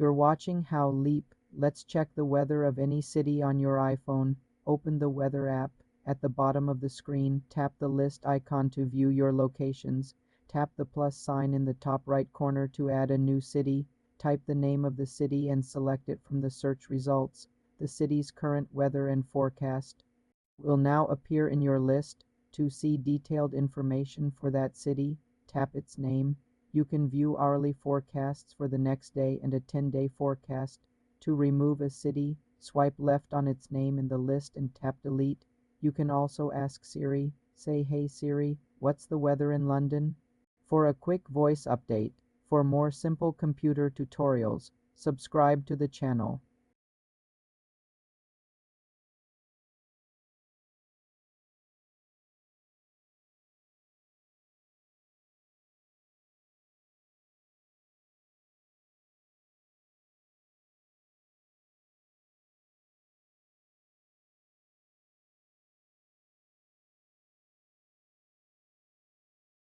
You're watching How Leap. Let's check the weather of any city on your iPhone. Open the weather app. At the bottom of the screen, tap the list icon to view your locations. Tap the plus sign in the top right corner to add a new city. Type the name of the city and select it from the search results. The city's current weather and forecast will now appear in your list. To see detailed information for that city, tap its name. You can view hourly forecasts for the next day and a 10-day forecast. To remove a city, swipe left on its name in the list and tap delete. You can also ask Siri, say, "Hey Siri, what's the weather in London?" For a quick voice update. For more simple computer tutorials, subscribe to the channel.